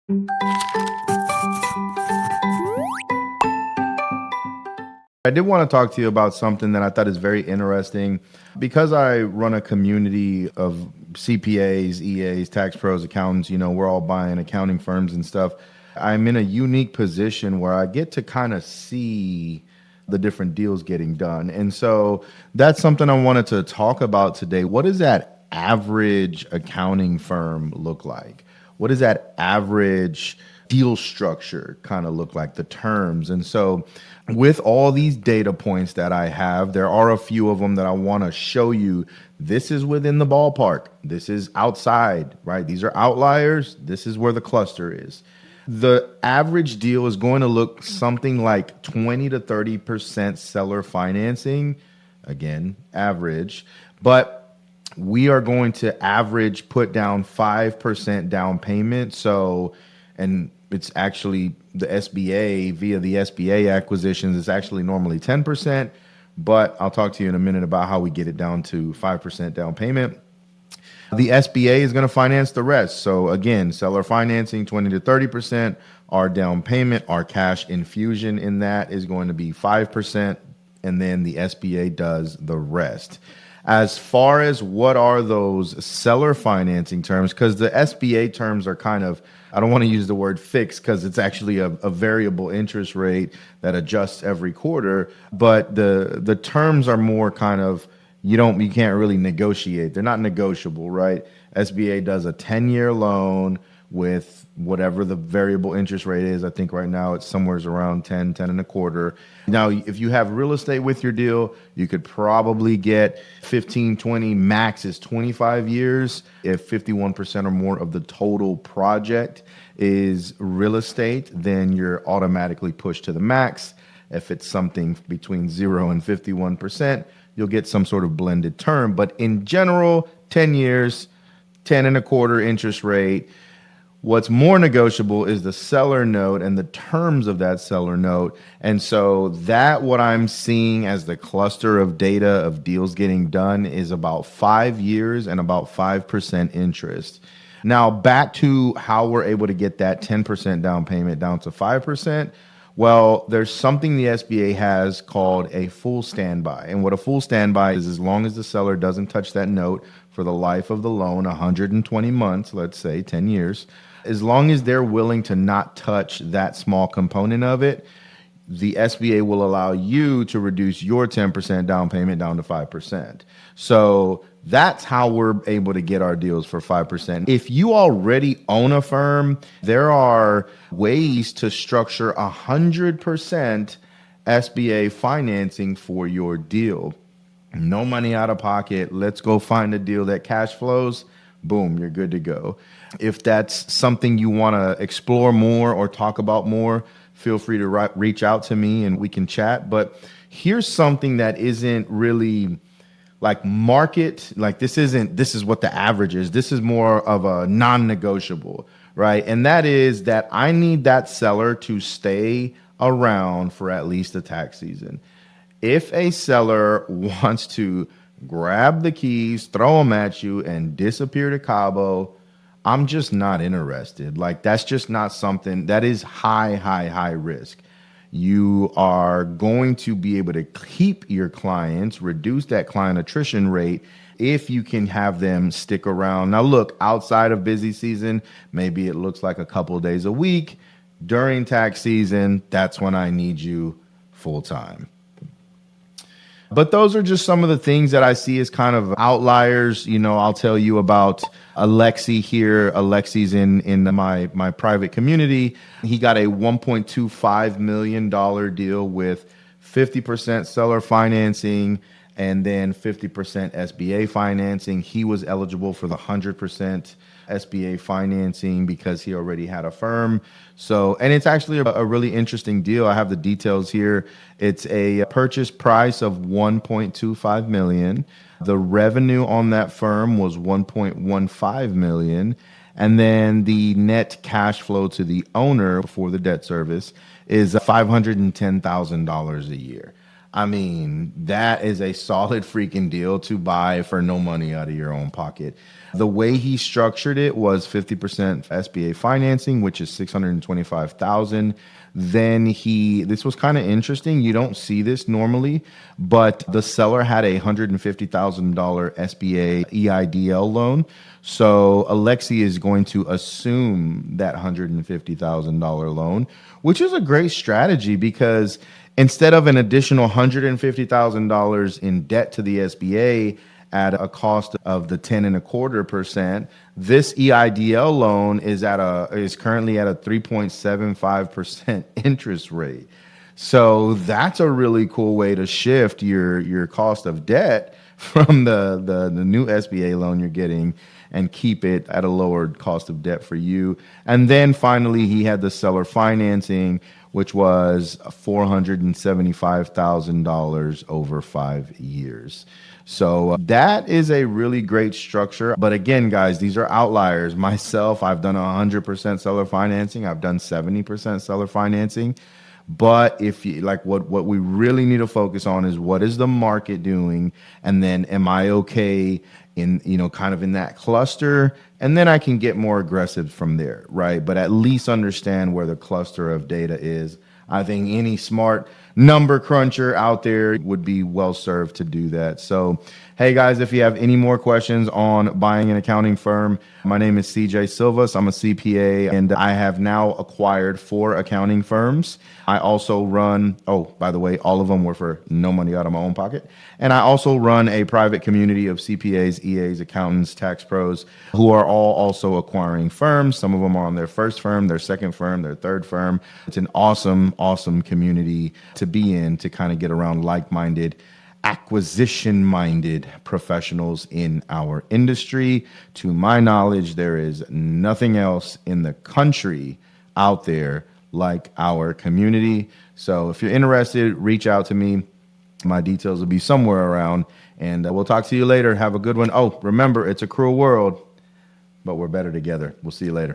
I did want to talk to you about something that I thought is very interesting. Because I run a community of CPAs, EAs, tax pros, accountants, we're all buying accounting firms and stuff. I'm in a unique position where I get to kind of see the different deals getting done. And so that's something I wanted to talk about today. What does that average accounting firm look like? What does that average deal structure kind of look like, the terms? And so with all these data points that I have, there are a few of them that I want to show you. This is within the ballpark. This is outside, right? These are outliers. This is where the cluster is. The average deal is going to look something like 20 to 30% seller financing. Again, average. But we are going to average put down 5% down payment. So, and it's actually the SBA, via the SBA acquisitions, it's actually normally 10%, but I'll talk to you in a minute about how we get it down to 5% down payment. The SBA is going to finance the rest. So again, seller financing 20 to 30%, our down payment, our cash infusion in that is going to be 5%, and then the SBA does the rest. As far as what are those seller financing terms, because the SBA terms are kind of, I don't want to use the word fixed because it's actually a variable interest rate that adjusts every quarter, but the terms are more kind of, you can't really negotiate. They're not negotiable, right? SBA does a 10-year loan with whatever the variable interest rate is. I think right now it's somewhere around 10 and a quarter. Now, if you have real estate with your deal, you could probably get 15, 20, max is 25 years. If 51% or more of the total project is real estate, then you're automatically pushed to the max. If it's something between 0 and 51%, you'll get some sort of blended term. But in general, 10 years, 10 and a quarter interest rate. What's more negotiable is the seller note and the terms of that seller note. And so that what I'm seeing as the cluster of data of deals getting done is about 5 years and about 5% interest. Now back to how we're able to get that 10% down payment down to 5%. Well, there's something the SBA has called a full standby. And what a full standby is, as long as the seller doesn't touch that note for the life of the loan, 120 months, let's say 10 years, as long as they're willing to not touch that small component of it, the SBA will allow you to reduce your 10% down payment down to 5%. So that's how we're able to get our deals for 5%. If you already own a firm, there are ways to structure 100% SBA financing for your deal. No money out of pocket. Let's go find a deal that cash flows. Boom, you're good to go. If that's something you want to explore more or talk about more, feel free to reach out to me and we can chat. But here's something that isn't really like market, like this is what the average is. This is more of a non-negotiable, right? And that is that I need that seller to stay around for at least the tax season. If a seller wants to grab the keys, throw them at you, and disappear to Cabo, I'm just not interested. Like, that's just not something that is high risk. You are going to be able to keep your clients, reduce that client attrition rate if you can have them stick around. Now, look, outside of busy season, maybe it looks like a couple of days a week. During tax season, that's when I need you full time. But those are just some of the things that I see as kind of outliers. I'll tell you about Alexi here. Alexi's in my private community. He got a $1.25 million deal with 50% seller financing and then 50% SBA financing. He was eligible for the 100% SBA financing because he already had a firm. So, and it's actually a really interesting deal. I have the details here. It's a purchase price of $1.25 million. The revenue on that firm was $1.15 million. And then the net cash flow to the owner before the debt service is $510,000 a year. I mean, that is a solid freaking deal to buy for no money out of your own pocket. The way he structured it was 50% SBA financing, which is 625,000. Then this was kind of interesting. You don't see this normally, but the seller had a $150,000 SBA EIDL loan. So Alexi is going to assume that $150,000 loan, which is a great strategy because instead of an additional $150,000 in debt to the SBA at a cost of the 10.25%, this EIDL loan is currently at a 3.75% interest rate. So that's a really cool way to shift your cost of debt from the new SBA loan you're getting and keep it at a lower cost of debt for you. And then finally, he had the seller financing, which was $475,000 over 5 years. So that is a really great structure. But again, guys, these are outliers. Myself, I've done 100% seller financing. I've done 70% seller financing. But if you like, what we really need to focus on is what is the market doing, and then am I okay in kind of in that cluster, and then I can get more aggressive from there, right? But at least understand where the cluster of data is. I think any smart number cruncher out there would be well served to do that. So, hey guys, if you have any more questions on buying an accounting firm, my name is CJ Silvas. I'm a CPA, and I have now acquired 4 accounting firms. I also run, oh, by the way, all of them were for no money out of my own pocket. And I also run a private community of CPAs, EAs, accountants, tax pros who are all also acquiring firms. Some of them are on their first firm, their second firm, their third firm. It's an awesome, awesome community to be in to kind of get around like-minded, acquisition-minded professionals in our industry. To my knowledge, there is nothing else in the country out there like our community. So if you're interested, reach out to me. My details will be somewhere around, and we'll talk to you later. Have a good one. Oh, remember, it's a cruel world, but we're better together. We'll see you later.